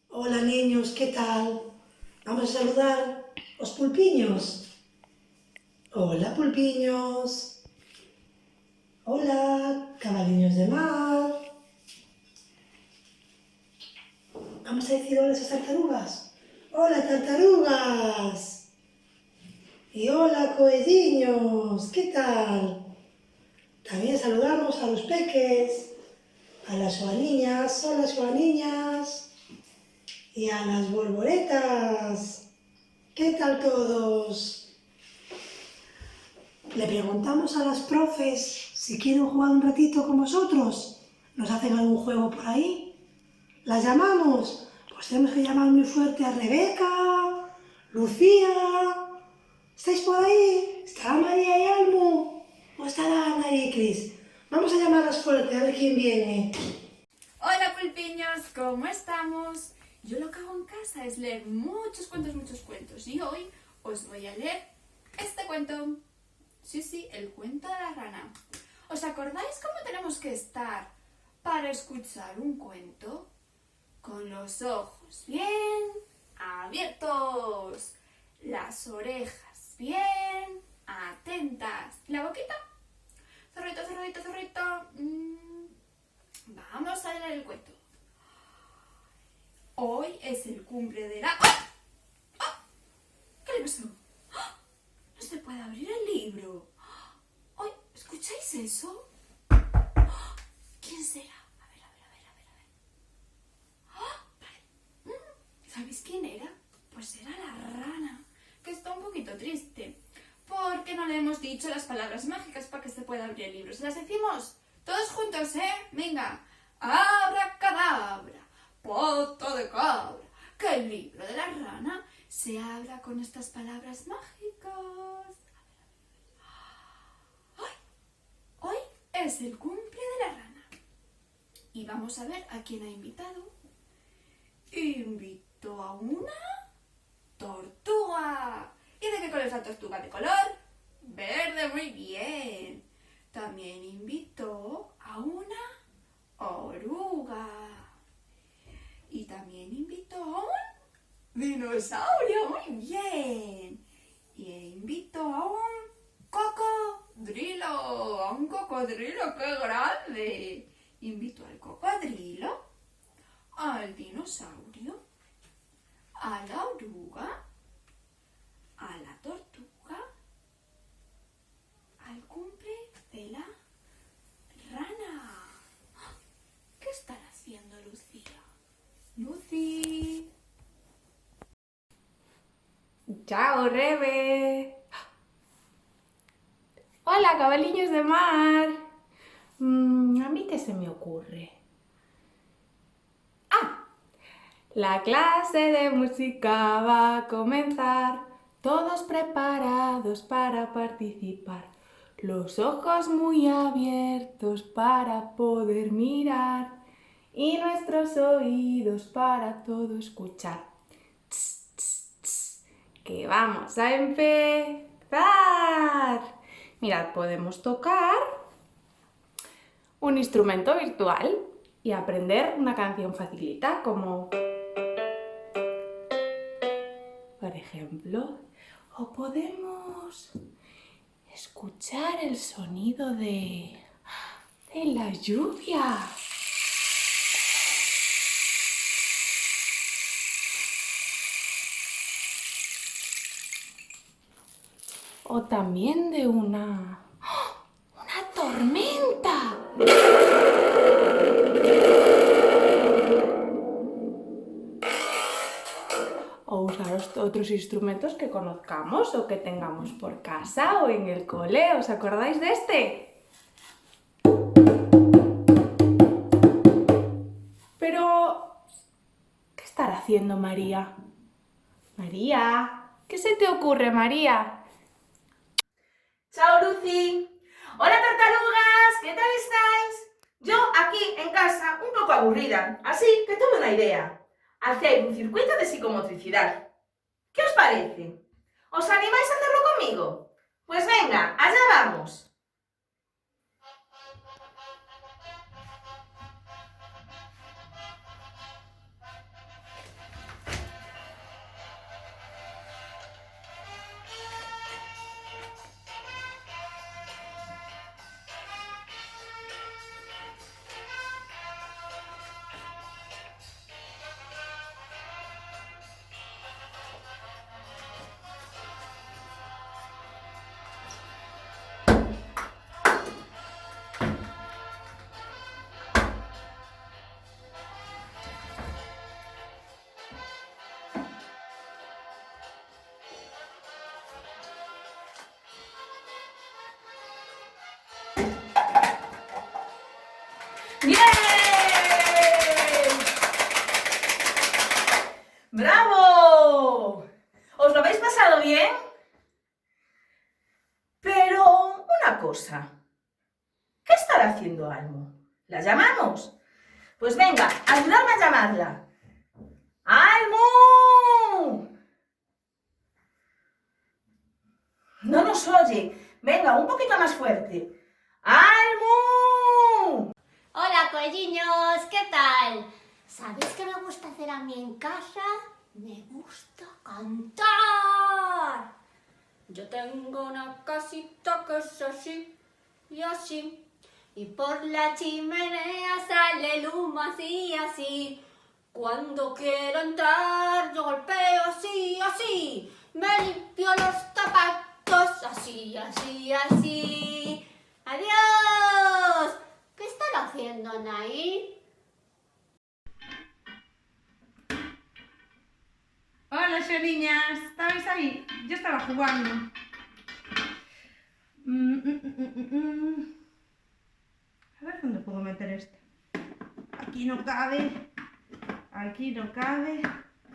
Hola niños, ¿qué tal? Vamos a saludar los pulpiños. Hola pulpiños. Hola cabaliños de mar. Vamos a decir hola a esas tartarugas. Hola tartarugas. Y hola coelliños, ¿qué tal? También saludamos a los peques, a las joaniñas, hola joaniñas, y a las bolboretas. ¿Qué tal todos? Le preguntamos a las profes si quieren jugar un ratito con vosotros. ¿Nos hacen algún juego por ahí? ¿Las llamamos? Pues tenemos que llamar muy fuerte a Rebeca, Lucía. ¿Estáis por ahí? ¿Estará María y Almu? ¿O estará Ana y Cris? Vamos a llamarlas fuerte a ver quién viene. Hola pulpiños, ¿cómo estamos? Yo lo que hago en casa es leer muchos cuentos y hoy os voy a leer este cuento. Sí, el cuento de la rana. ¿Os acordáis cómo tenemos que estar para escuchar un cuento? Con los ojos bien abiertos, las orejas bien atentas, la boquita, zorrito, zorrito, zorrito. Vamos a leer el cuento. Hoy es el cumple de la... ¡Ah! ¡Ah! ¿Qué le pasó? ¡Ah! No se puede abrir el libro. ¡Ay! ¿Escucháis eso? ¡Ah! ¿Quién será? A ver. ¡Ah! Vale. ¿Sabéis quién era? Pues era la rana, que está un poquito triste. Porque no le hemos dicho las palabras mágicas para que se pueda abrir el libro. ¿Se las decimos? Todos juntos, ¿eh? Venga. Abracadabra, pata de cabra, que el libro de la rana se abra con estas palabras mágicas. Hoy es el cumple de la rana. Y vamos a ver a quién ha invitado. Invitó a una tortuga. ¿Y de qué color es la tortuga? ¿De color? Verde, muy bien. También invitó a una oruga. Y también invitó a un dinosaurio, muy bien. Y invitó a un cocodrilo, qué grande. Invitó al cocodrilo, al dinosaurio, a la oruga, a la tortuga, al cumple de la rana. ¿Qué estará haciendo Lucía? Lucy. Chao, Rebe. Hola, cabaliños de mar. ¿A mí qué se me ocurre? La clase de música va a comenzar. Todos preparados para participar. Los ojos muy abiertos para poder mirar. Y nuestros oídos para todo escuchar. Tss, tss, tss, que vamos a empezar. Mirad, podemos tocar un instrumento virtual y aprender una canción facilita, como por ejemplo, o podemos escuchar el sonido de la lluvia. O también de una tormenta. O usar otros instrumentos que conozcamos o que tengamos por casa o en el cole. ¿Os acordáis de este? Pero, ¿qué estará haciendo María? María, ¿qué se te ocurre, María? ¡Chao, Lucy! ¡Hola, tartarugas! ¿Qué tal estáis? Yo aquí en casa un poco aburrida, así que tuve una idea. Hacer un circuito de psicomotricidad. ¿Qué os parece? ¿Os animáis a hacerlo conmigo? Pues venga, allá vamos. ¡Bien! ¡Bravo! ¿Os lo habéis pasado bien? Pero una cosa, ¿qué estará haciendo Almo? ¿La llamamos? Pues venga, ayudadme a llamarla. ¡Almo! No nos oye. Venga, un poquito más fuerte. ¡Almo! Hola, coelliños, ¿qué tal? ¿Sabéis qué me gusta hacer a mí en casa? Me gusta cantar. Yo tengo una casita que es así y así. Y por la chimenea sale el humo así y así. Cuando quiero entrar, yo golpeo así y así. Me limpio los zapatos así, así, así. ¡Adiós! ¿Qué están haciendo, Anaí? Hola, niñas, ¿estabais ahí? Yo estaba jugando. A ver dónde puedo meter esto. Aquí no cabe. Aquí no cabe.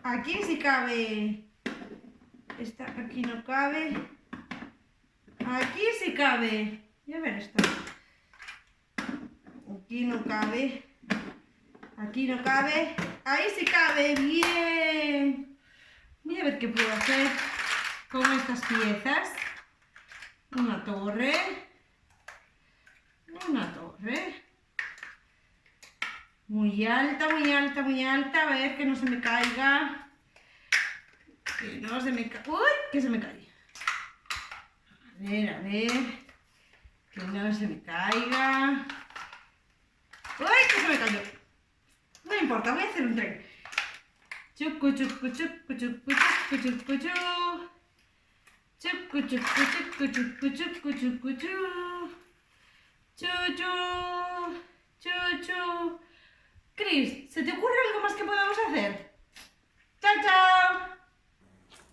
Aquí sí cabe. Esta aquí no cabe. Aquí sí cabe. Y a ver esta. Aquí no cabe. Aquí no cabe. Ahí sí cabe. Bien. Voy a ver qué puedo hacer con estas piezas. Una torre. Una torre. Muy alta, muy alta, muy alta. A ver que no se me caiga. Que no se me caiga. ¡Uy! Que se me cae. A ver. Que no se me caiga. ¡Uy! Que se me cayó. No importa, voy a hacer un tren. Chucu, chucu, chucu, chucu, chucu, chucu, chu. Chucu, chucu, chucu, chucu, chucu, chucu, chu. Chu, chu. Chu, chu. Cris, ¿se te ocurre algo más que podamos hacer? ¡Chao, chao!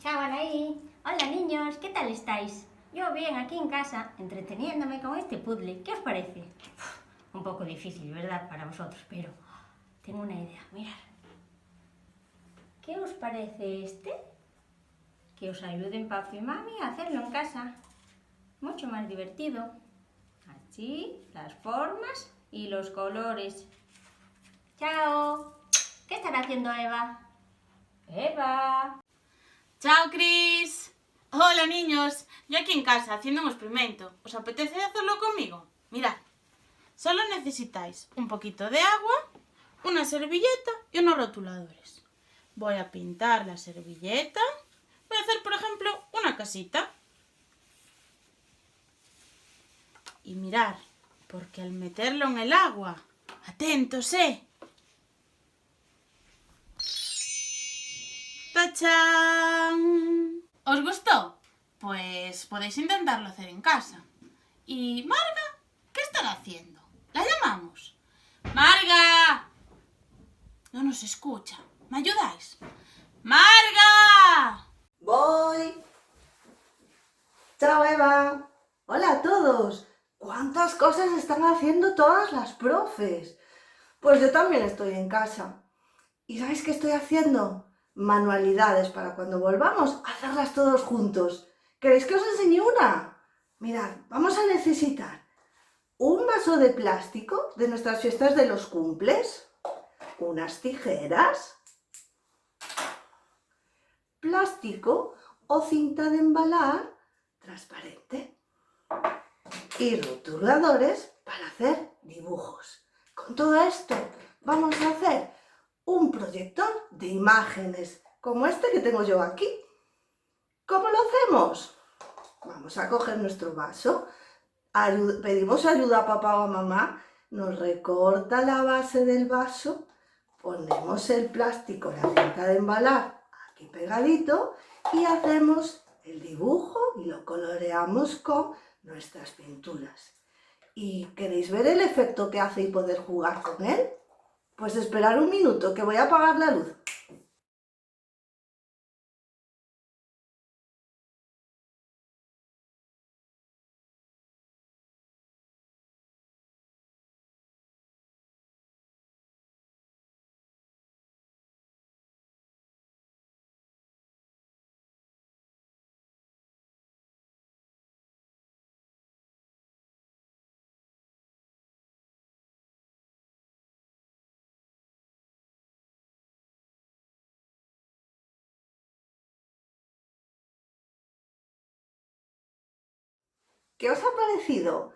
Chao, Anaí. Hola, niños, ¿qué tal estáis? Yo bien, aquí en casa, entreteniéndome con este puzzle. ¿Qué os parece? Un poco difícil, ¿verdad? Para vosotros, pero tengo una idea. Mirad. ¿Qué os parece este? Que os ayuden papi y mami a hacerlo en casa. Mucho más divertido. Así, las formas y los colores. ¡Chao! ¿Qué estará haciendo Eva? ¡Eva! ¡Chao, Cris! Hola, niños. Yo aquí en casa haciendo un experimento. ¿Os apetece hacerlo conmigo? Mirad, solo necesitáis un poquito de agua, una servilleta y unos rotuladores. Voy a pintar la servilleta. Voy a hacer, por ejemplo, una casita. Y mirad, porque al meterlo en el agua, atentos, ¡Tachán! ¿Os gustó? Pues podéis intentarlo hacer en casa. ¿Y Marga? ¿Qué estará haciendo? ¿La llamamos? ¡Marga! No nos escucha. ¿Me ayudáis? ¡Marga! Voy. Chao, Eva. Hola a todos. ¿Cuántas cosas están haciendo todas las profes? Pues yo también estoy en casa. ¿Y sabéis qué estoy haciendo? Manualidades para cuando volvamos a hacerlas todos juntos. ¿Queréis que os enseñe una? Mirad, vamos a necesitar un vaso de plástico de nuestras fiestas de los cumples, unas tijeras, plástico o cinta de embalar transparente y rotuladores para hacer dibujos. Con todo esto vamos a hacer un proyector de imágenes como este que tengo yo aquí. ¿Cómo lo hacemos? Vamos a coger nuestro vaso, pedimos ayuda a papá o a mamá, nos recorta la base del vaso, ponemos el plástico, la cinta de embalar aquí pegadito y hacemos el dibujo y lo coloreamos con nuestras pinturas. ¿Y queréis ver el efecto que hace y poder jugar con él? Pues esperar un minuto que voy a apagar la luz. ¿Qué os ha parecido?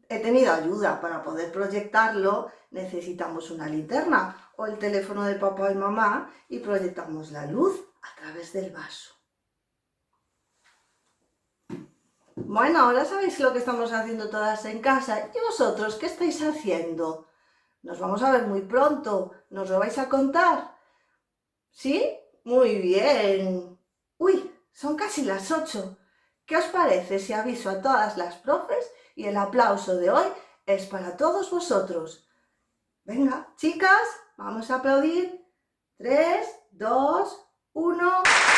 He tenido ayuda para poder proyectarlo. Necesitamos una linterna o el teléfono de papá y mamá y proyectamos la luz a través del vaso. Bueno, ahora sabéis lo que estamos haciendo todas en casa. ¿Y vosotros qué estáis haciendo? Nos vamos a ver muy pronto. ¿Nos lo vais a contar? ¿Sí? Muy bien. Uy, son casi las 8. ¿Qué os parece si aviso a todas las profes y el aplauso de hoy es para todos vosotros? Venga, chicas, vamos a aplaudir. 3, 2, 1...